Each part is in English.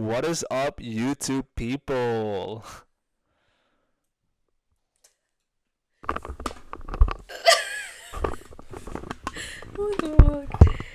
What is up, YouTube people?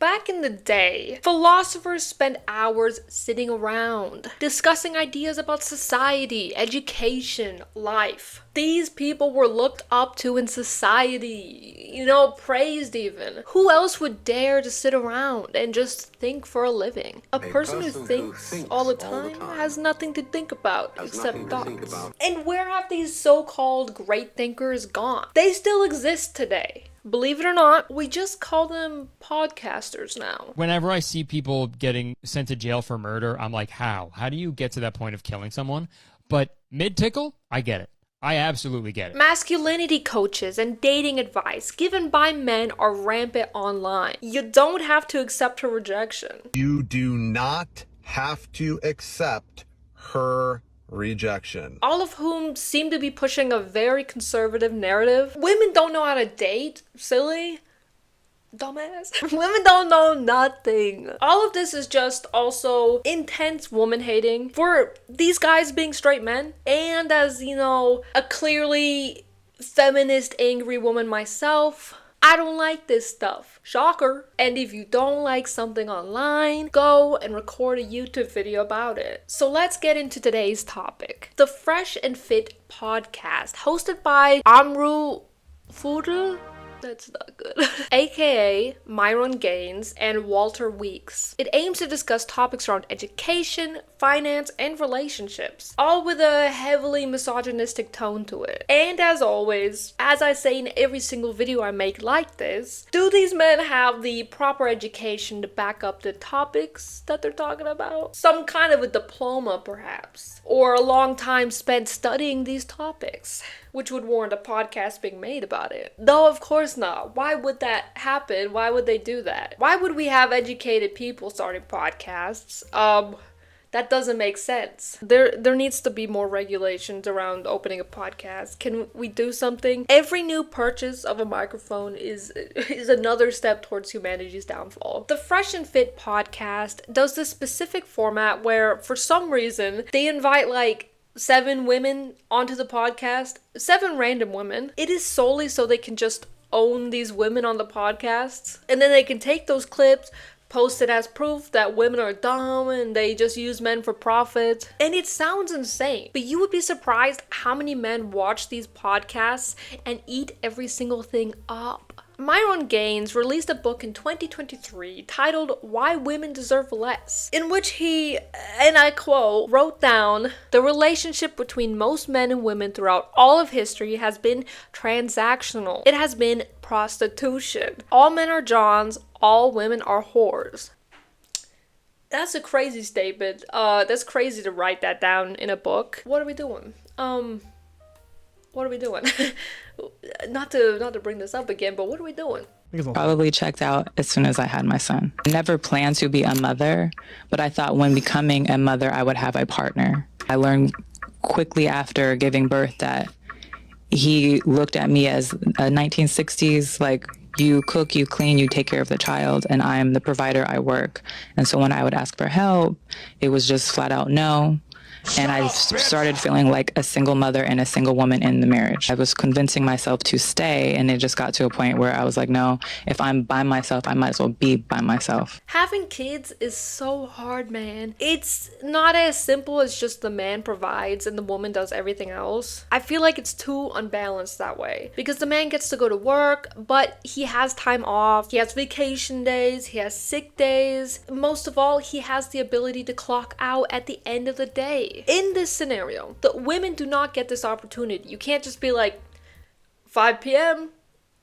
Back in the day, philosophers spent hours sitting around, discussing ideas about society, education, life. These people were looked up to in society, praised even. Who else would dare to sit around and just think for a living? A person who thinks all the time has nothing to think about except thoughts. And where have these so-called great thinkers gone? They still exist today. Believe it or not, we just call them podcasters now. Whenever I see people getting sent to jail for murder, I'm like, how? How do you get to that point of killing someone? But mid-tickle, I get it. I absolutely get it. Masculinity coaches and dating advice given by men are rampant online. You don't have to accept her rejection. You do not have to accept her rejection. All of whom seem to be pushing a very conservative narrative. Women don't know how to date. Silly. Dumbass. Women don't know nothing. All of this is just also intense woman hating for these guys being straight men. And as, a clearly feminist angry woman myself, I don't like this stuff. Shocker. And if you don't like something online, go and record a YouTube video about it. So let's get into today's topic. The Fresh and Fit podcast, hosted by Amru Fudel. That's not good. AKA Myron Gaines and Walter Weeks. It aims to discuss topics around education, finance, and relationships, all with a heavily misogynistic tone to it. And as always, as I say in every single video I make like this, do these men have the proper education to back up the topics that they're talking about? Some kind of a diploma, perhaps, or a long time spent studying these topics, which would warrant a podcast being made about it. Though, of course not. Why would that happen? Why would they do that? Why would we have educated people starting podcasts? That doesn't make sense. There needs to be more regulations around opening a podcast. Can we do something? Every new purchase of a microphone is another step towards humanity's downfall. The Fresh and Fit podcast does this specific format where, for some reason, they invite 7 women onto the podcast, 7 random women. It is solely so they can just own these women on the podcasts, and then they can take those clips, post it as proof that women are dumb and they just use men for profit. And it sounds insane, but you would be surprised how many men watch these podcasts and eat every single thing up. Myron Gaines released a book in 2023 titled Why Women Deserve Less, in which he, and I quote, wrote down, "The relationship between most men and women throughout all of history has been transactional. It has been prostitution. All men are Johns, all women are whores." That's a crazy statement. That's crazy to write that down in a book. What are we doing? What are we doing? Not to bring this up again, but what are we doing? Probably checked out as soon as I had my son. Never planned to be a mother, but I thought when becoming a mother, I would have a partner. I learned quickly after giving birth that he looked at me as a 1960s, you cook, you clean, you take care of the child, and I'm the provider, I work. And so when I would ask for help, it was just flat out no. And I started feeling like a single mother and a single woman in the marriage. I was convincing myself to stay, and it just got to a point where I was like, no, if I'm by myself, I might as well be by myself. Having kids is so hard, man. It's not as simple as just the man provides and the woman does everything else. I feel like it's too unbalanced that way, because the man gets to go to work, but he has time off, he has vacation days, he has sick days. Most of all, he has the ability to clock out at the end of the day. In this scenario, the women do not get this opportunity. You can't just be like, 5 p.m.,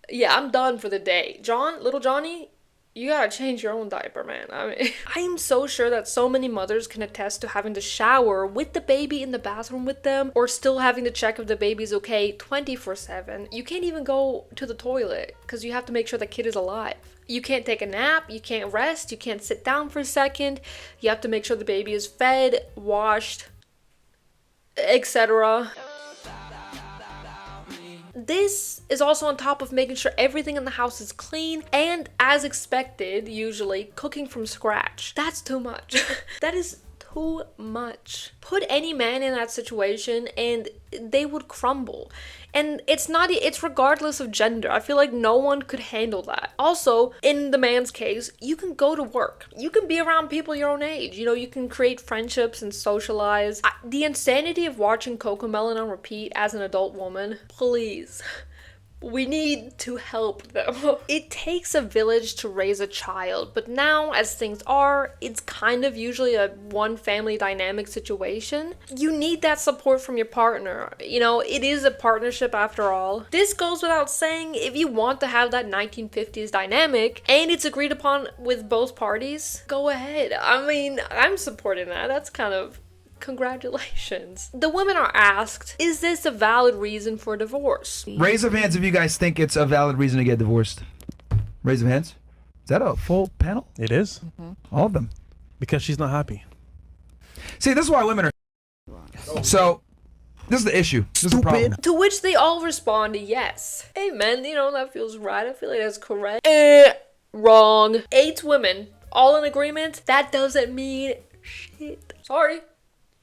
yeah, I'm done for the day. Little Johnny, you gotta change your own diaper, man. I am so sure that so many mothers can attest to having to shower with the baby in the bathroom with them, or still having to check if the baby's okay 24/7. You can't even go to the toilet because you have to make sure the kid is alive. You can't take a nap, you can't rest, you can't sit down for a second. You have to make sure the baby is fed, washed, etc. This is also on top of making sure everything in the house is clean and, as expected, usually cooking from scratch. That's too much. That is too much. Put any man in that situation and they would crumble. And it's regardless of gender. I feel like no one could handle that. Also, in the man's case, you can go to work. You can be around people your own age. You know, you can create friendships and socialize. The insanity of watching Cocomelon on repeat as an adult woman, please. We need to help them. It takes a village to raise a child, but now, as things are, it's kind of usually a one family dynamic situation. You need that support from your partner. You know, it is a partnership after all. This goes without saying, if you want to have that 1950s dynamic, and it's agreed upon with both parties, go ahead. I mean, I'm supporting that. That's kind of... congratulations. The women are asked, is this a valid reason for divorce? Raise of hands if you guys think it's a valid reason to get divorced. Raise of hands. Is that a full panel? It is. All of them. Because she's not happy. See, this is why women are... So, this is the issue. This is the problem. To which they all respond, yes. Hey man, you know, that feels right. I feel like that's correct. Wrong. 8 women, all in agreement. That doesn't mean shit. Sorry.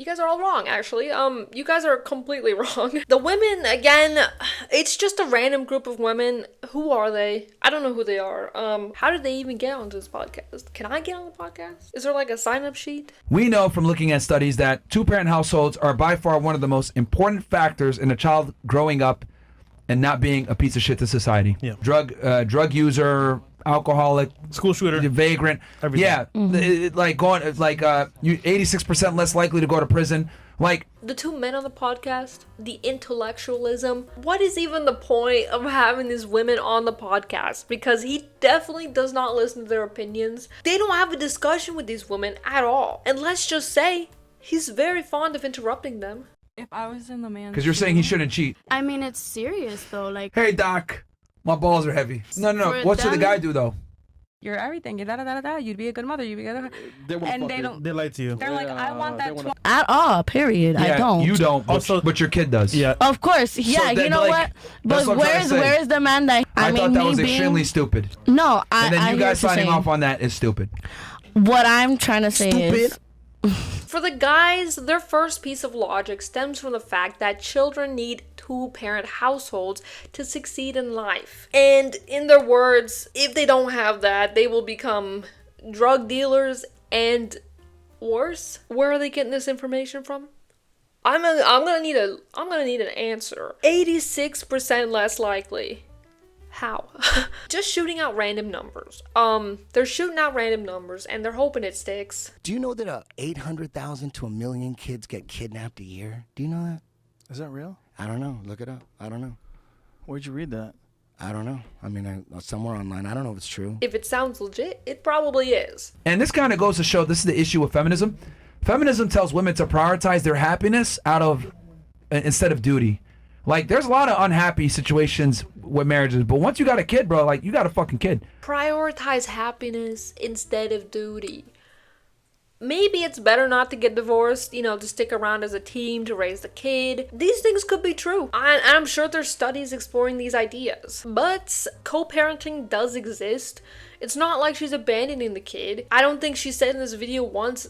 You guys are all wrong, actually. You guys are completely wrong. The women, again, it's just a random group of women. Who are they? I don't know who they are. How did they even get onto this podcast? Can I get on the podcast? Is there like a sign-up sheet? We know from looking at studies that two-parent households are by far one of the most important factors in a child growing up and not being a piece of shit to society. Yeah. Drug user, alcoholic, school shooter, vagrant. Everything. Yeah, you 86% less likely to go to prison. Like the 2 men on the podcast, the intellectualism. What is even the point of having these women on the podcast? Because he definitely does not listen to their opinions. They don't have a discussion with these women at all. And let's just say, he's very fond of interrupting them. If I was in the man's because you're saying he shouldn't cheat. I mean, it's serious though. Like, hey doc, my balls are heavy. No. What should the guy do though? You're everything. You're da. You'd be a good mother. You'd be a good. And they don't. They lie to you. They're like, I want that at all. Period. Yeah, I don't. You don't. Also, but your kid does. Yeah. Of course. Yeah. So you know like, what? But where's the man that I mean, thought that me was being, extremely stupid. No, And then I you hear guys what you're signing saying. off on that is stupid. What I'm trying to say is. For the guys, their first piece of logic stems from the fact that children need 2-parent households to succeed in life. And in their words, if they don't have that, they will become drug dealers and worse. Where are they getting this information from? I'm gonna need an answer. 86% less likely. How? Just shooting out random numbers. They're shooting out random numbers and they're hoping it sticks. Do you know that 800,000 to 1 million kids get kidnapped a year? Do you know that? Is that real? I don't know. Look it up. I don't know. Where'd you read that? I don't know. I mean, somewhere online. I don't know if it's true. If it sounds legit, it probably is. And this kind of goes to show this is the issue with feminism. Feminism tells women to prioritize their happiness instead of duty. Like, there's a lot of unhappy situations with marriages, but once you got a kid, bro, like, you got a fucking kid. Prioritize happiness instead of duty. Maybe it's better not to get divorced, you know, to stick around as a team to raise the kid. These things could be true. I'm sure there's studies exploring these ideas. But co-parenting does exist. It's not like she's abandoning the kid. I don't think she said in this video once,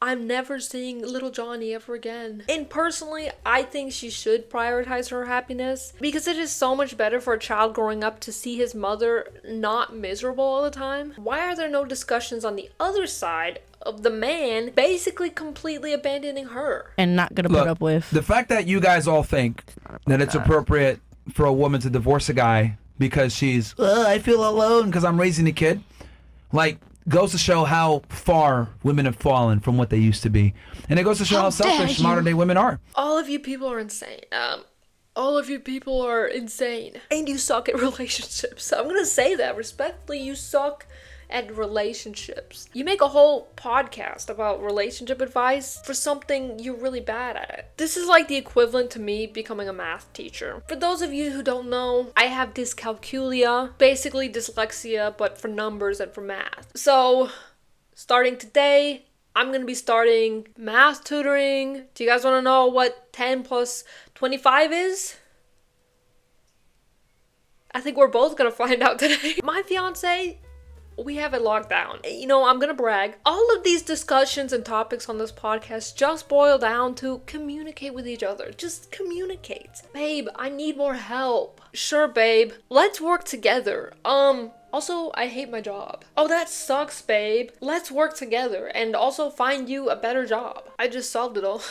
I'm never seeing little Johnny ever again. And personally, I think she should prioritize her happiness because it is so much better for a child growing up to see his mother not miserable all the time. Why are there no discussions on the other side of the man basically completely abandoning her? And not gonna put up with. The fact that you guys all think that it's appropriate for a woman to divorce a guy because she's, I feel alone because I'm raising a kid, like, goes to show how far women have fallen from what they used to be. And it goes to show how selfish modern day women are. All of you people are insane. All of you people are insane. And you suck at relationships. I'm gonna say that respectfully. You suck at relationships. You make a whole podcast about relationship advice for something you're really bad at. This is like the equivalent to me becoming a math teacher. For those of you who don't know, I have dyscalculia, basically dyslexia, but for numbers and for math. So, starting today, I'm gonna be starting math tutoring. Do you guys wanna know what 10 plus 25 is? I think we're both gonna find out today. My fiance we have it locked down. You know, I'm gonna brag. All of these discussions and topics on this podcast just boil down to communicate with each other. Just communicate. Babe, I need more help. Sure, babe. Let's work together. Also, I hate my job. Oh, that sucks, babe. Let's work together and also find you a better job. I just solved it all.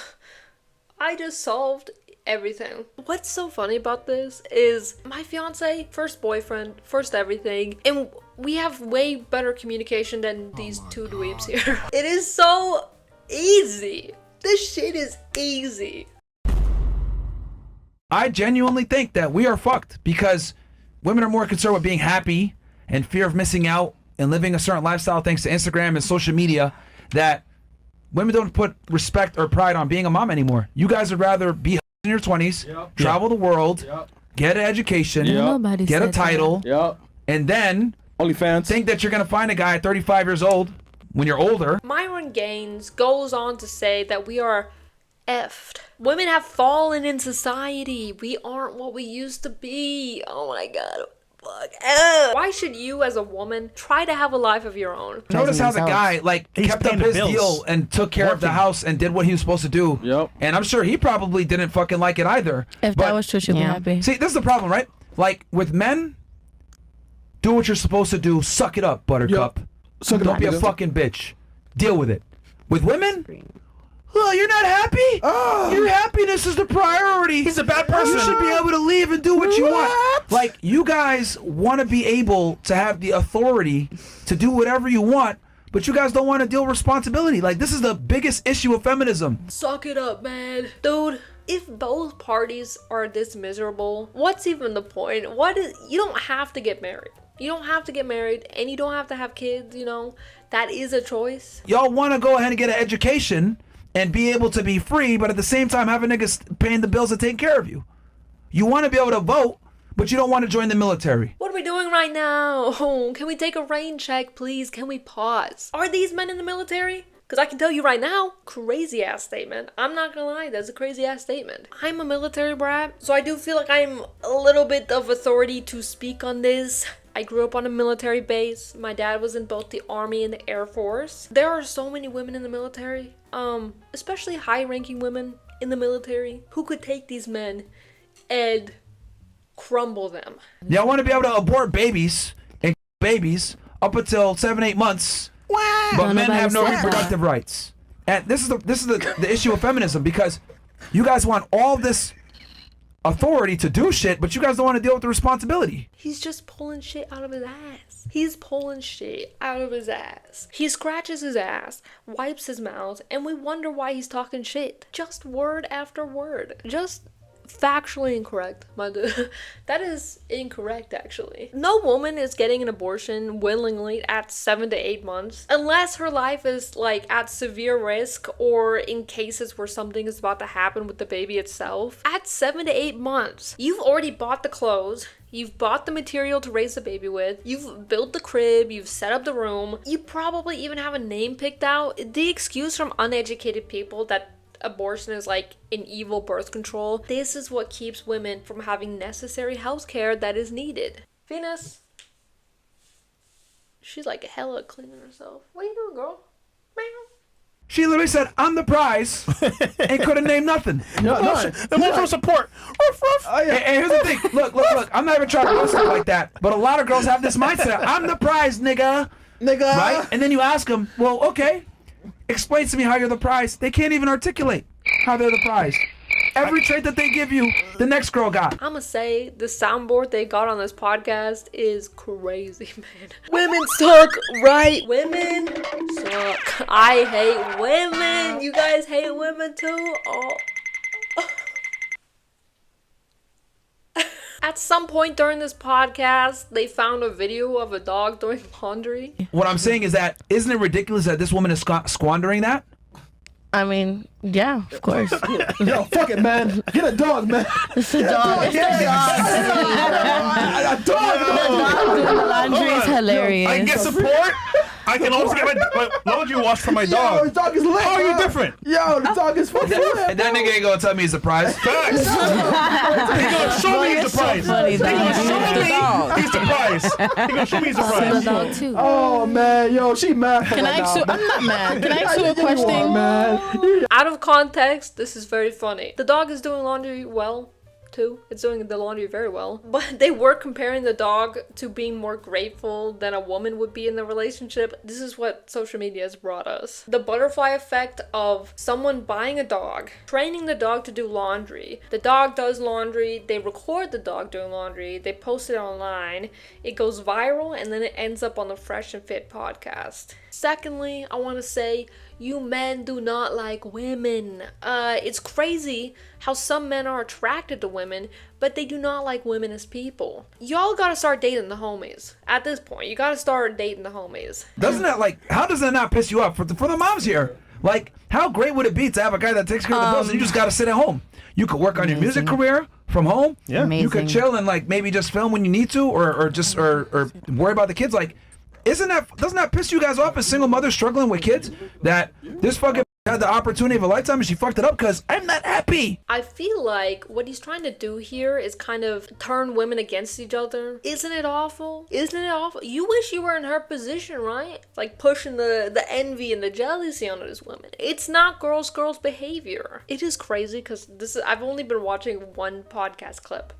I just solved everything. What's so funny about this is my fiance, first boyfriend, first everything, and we have way better communication than these two dweebs here. It is so easy. This shit is easy. I genuinely think that we are fucked because women are more concerned with being happy and fear of missing out and living a certain lifestyle thanks to Instagram and social media that women don't put respect or pride on being a mom anymore. You guys would rather be in your 20s, travel the world, get an education, get a title, and then OnlyFans. Think that you're going to find a guy at 35 years old when you're older. Myron Gaines goes on to say that we are effed. Women have fallen in society. We aren't what we used to be. Oh my god. Fuck. Why should you as a woman try to have a life of your own? Notice how the guy kept up his deal and took care of the house and did what he was supposed to do. Yep. And I'm sure he probably didn't fucking like it either. If that was true, she'd be happy. See, this is the problem, right? Like with men, do what you're supposed to do. Suck it up, buttercup. Don't be a fucking bitch. Deal with it. With women, oh, you're not happy? Your happiness is the priority. He's a bad person. You should be able to leave and do what you want. Like, you guys want to be able to have the authority to do whatever you want, but you guys don't want to deal with responsibility. Like, this is the biggest issue of feminism. Suck it up, man. Dude, if both parties are this miserable, what's even the point? You don't have to get married. You don't have to get married, and you don't have to have kids, you know? That is a choice. Y'all want to go ahead and get an education and be able to be free, but at the same time have a nigga paying the bills and taking care of you. You want to be able to vote, but you don't want to join the military. What are we doing right now? Oh, can we take a rain check, please? Can we pause? Are these men in the military? Because I can tell you right now, crazy ass statement. I'm not gonna lie, that's a crazy ass statement. I'm a military brat, so I do feel like I'm a little bit of authority to speak on this. I grew up on a military base. My dad was in both the Army and the Air Force. There are so many women in the military, especially high-ranking women in the military, who could take these men and crumble them. Y'all want to be able to abort babies and babies up until 7-8 months, but men have no reproductive rights. And this is the issue of feminism, because you guys want all this authority to do shit, but you guys don't want to deal with the responsibility. He's just pulling shit out of his ass. He's pulling shit out of his ass. He scratches his ass, wipes his mouth, and we wonder why he's talking shit. Just word after word. Just factually incorrect, my dude. That is incorrect, actually. No woman is getting an abortion willingly at 7 to 8 months unless her life is like at severe risk or in cases where something is about to happen with the baby itself. At 7 to 8 months, you've already bought the clothes, you've bought the material to raise the baby with, you've built the crib, you've set up the room, you probably even have a name picked out. The excuse from uneducated people that abortion is like an evil birth control, this is what keeps women from having necessary health care that is needed. Venus, she's like hella cleaning herself. What are you doing, girl? Meow. She literally said, "I'm the prize," and couldn't name nothing. Emotional support. And here's the thing. Look. I'm not even trying to roast it like that, but a lot of girls have this mindset. I'm the prize, nigga. Right? And then you ask them, well, okay, explain to me how you're the prize. They can't even articulate how they're the prize. Every trait that they give you, the next girl got. I'ma say the soundboard they got on this podcast is crazy, man. Women suck, right? Women suck. I hate women. You guys hate women too? Oh. At some point during this podcast, they found a video of a dog doing laundry. What I'm saying is that, isn't it ridiculous that this woman is squandering that? I mean, yeah, of course. Yo, fuck it, man. Get a dog, man. It's a dog. It's a dog. A dog. The dog doing the laundry is hilarious. I can get support. I can also get my laundry washed for my dog. Yo, the dog is lit. How are you bro. different? Yo, the dog is fucking lit. And that nigga ain't gonna tell me he's surprised. Facts. He gonna show me he's surprised. He gonna show me he's surprised. He gonna show me he's The surprised. dog too. Oh man, yo, she mad. Can I ask you? I'm not mad. Can I ask you a Yeah, you are, question? man. Out of context, this is very funny. The dog is doing laundry well, too. It's doing the laundry very well. But they were comparing the dog to being more grateful than a woman would be in the relationship. This is what social media has brought us. The butterfly effect of someone buying a dog, training the dog to do laundry. The dog does laundry, they record the dog doing laundry, they post it online, it goes viral, and then it ends up on the Fresh and Fit podcast. Secondly, I want to say, you men do not like women. It's crazy how some men are attracted to women, but they do not like women as people. Y'all gotta start dating the homies. At this point, you gotta start dating the homies. Doesn't that how does that not piss you off for the moms here? Like, how great would it be to have a guy that takes care of the bills and you just gotta sit at home? You could work on your music career from home. Yeah. You could chill and maybe just film when you need to, or worry about the kids. Like, doesn't that piss you guys off as single mothers struggling with kids? That this fucking had the opportunity of a lifetime and she fucked it up because I'm not happy. I feel like what he's trying to do here is kind of turn women against each other. Isn't it awful? Isn't it awful? You wish you were in her position, right? Like pushing the envy and the jealousy on these women. It's not girls behavior. It is crazy because I've only been watching one podcast clip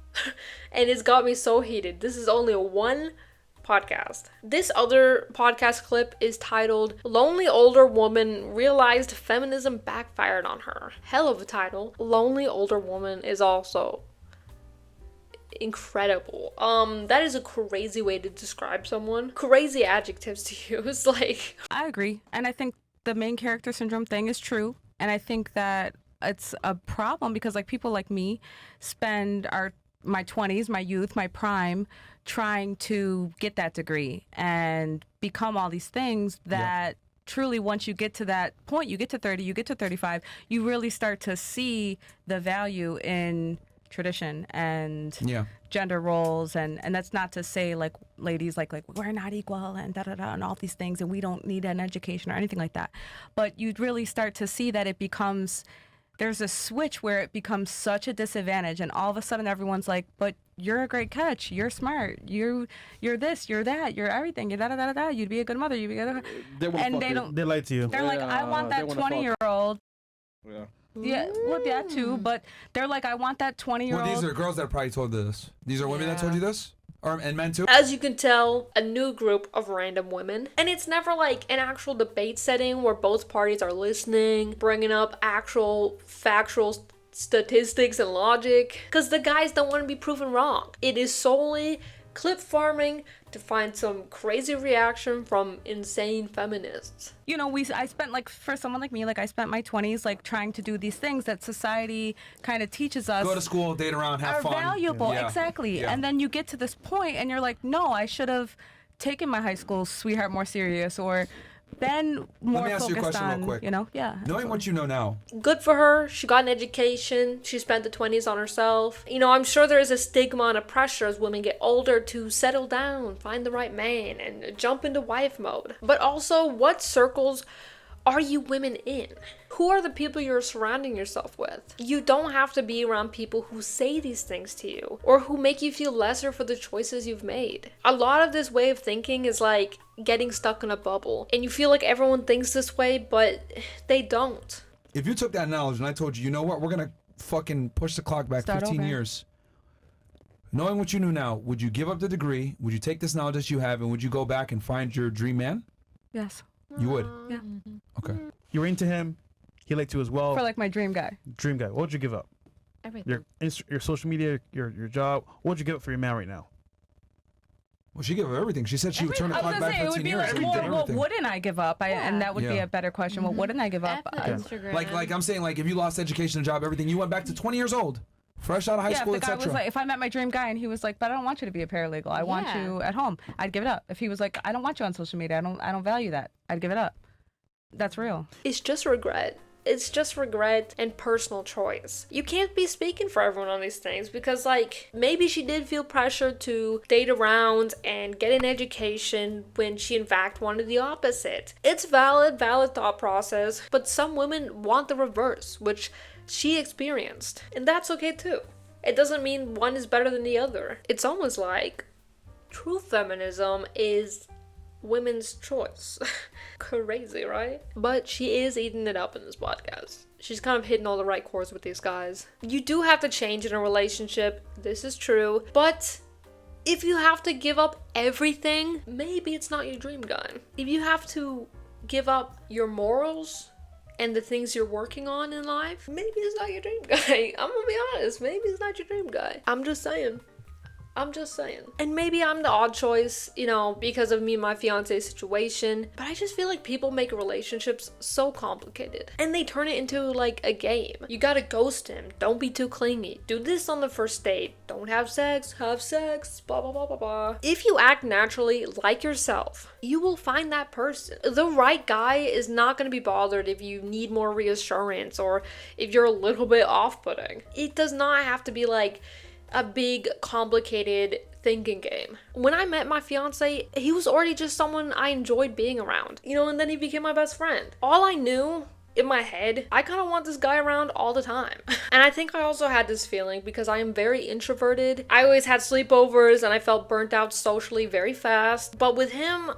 and it's got me so heated. This is only one podcast. This other podcast clip is titled Lonely Older Woman Realized Feminism Backfired on Her. Hell of a title. Lonely Older Woman is also incredible. That is a crazy way to describe someone. Crazy adjectives to use. Like, I agree. And I think the main character syndrome thing is true. And I think that it's a problem because people like me spend my 20s, my youth, my prime, trying to get that degree and become all these things that truly, once you get to that point, you get to 30, you get to 35, you really start to see the value in tradition and gender roles. And that's not to say ladies like we're not equal and and all these things and we don't need an education or anything like that. But you'd really start to see that there's a switch where it becomes such a disadvantage and all of a sudden everyone's like, but you're a great catch, you're smart, you're this, you're that, you're everything, you're da-da-da-da-da, you'd be a good mother, you'd be a good... And they lie to you. They're like, I want that 20-year-old. Yeah, well, that too, but they're like, I want that 20-year-old. Well, these are girls that probably told this. These are women that told you this? And men too? as you can tell, a new group of random women. And it's never like an actual debate setting where both parties are listening, bringing up actual factual statistics and logic, because the guys don't want to be proven wrong. It is solely clip farming to find some crazy reaction from insane feminists. You know, I spent for someone like me, I spent my 20s trying to do these things that society kind of teaches us. Go to school, date around, have are fun. Valuable, exactly. Yeah. And then you get to this point and you're like, no, I should have taken my high school sweetheart more serious or been more Let me ask you a focused question on, real quick. Knowing what you know now. Good for her. She got an education. She spent the 20s on herself. I'm sure there is a stigma and a pressure as women get older to settle down, find the right man, and jump into wife mode. But also, what circles are you women in? Who are the people you're surrounding yourself with? You don't have to be around people who say these things to you or who make you feel lesser for the choices you've made. A lot of this way of thinking is like getting stuck in a bubble and you feel like everyone thinks this way, but they don't. If you took that knowledge and I told you, you know what, we're gonna fucking push the clock back 15 years. Knowing what you knew now, would you give up the degree? Would you take this knowledge that you have and would you go back and find your dream man? Yes. You would? Yeah. Okay. You were into him. He liked you as well. For my dream guy. Dream guy. What would you give up? Everything. Your social media, your job. What would you give up for your man right now? Well, she gave up everything. She said she would turn the clock back 15 years. What wouldn't I give up? And that would be a better question. What wouldn't I give up? Instagram. Like I'm saying, if you lost education, a job, everything, you went back to 20 years old. Fresh out of high school, etc. If the guy was if I met my dream guy and he was like, but I don't want you to be a paralegal. I want you at home. I'd give it up. If he was like, I don't want you on social media. I don't value that. I'd give it up. That's real. It's just regret. It's just regret and personal choice. You can't be speaking for everyone on these things because, like, maybe she did feel pressure to date around and get an education when she in fact wanted the opposite. It's valid thought process, but some women want the reverse, which she experienced. And that's okay too. It doesn't mean one is better than the other. It's almost like true feminism is women's choice. Crazy, right? But she is eating it up in this podcast. She's kind of hitting all the right chords with these guys. You do have to change in a relationship. This is true. But if you have to give up everything, maybe it's not your dream guy. If you have to give up your morals and the things you're working on in life, maybe it's not your dream guy. I'm gonna be honest. Maybe it's not your dream guy. I'm just saying. And maybe I'm the odd choice, you know, because of me and my fiance's situation, but I just feel like people make relationships so complicated and they turn it into like a game. You gotta ghost him, don't be too clingy, do this on the first date, don't have sex, blah blah blah blah blah. If you act naturally like yourself, you will find that person. The right guy is not gonna be bothered if you need more reassurance or if you're a little bit off-putting. It does not have to be like a big, complicated thinking game. When I met my fiance, he was already just someone I enjoyed being around, you know, and then he became my best friend. All I knew in my head, I kind of want this guy around all the time. And I think I also had this feeling because I am very introverted. I always had sleepovers and I felt burnt out socially very fast. But with him,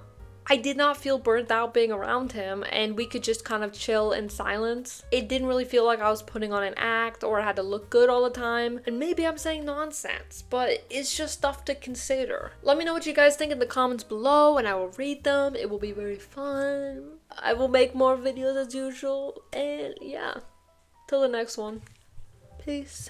I did not feel burnt out being around him and we could just kind of chill in silence. It didn't really feel like I was putting on an act or I had to look good all the time. And maybe I'm saying nonsense, but it's just stuff to consider. Let me know what you guys think in the comments below and I will read them. It will be very fun. I will make more videos as usual. And yeah, till the next one. Peace.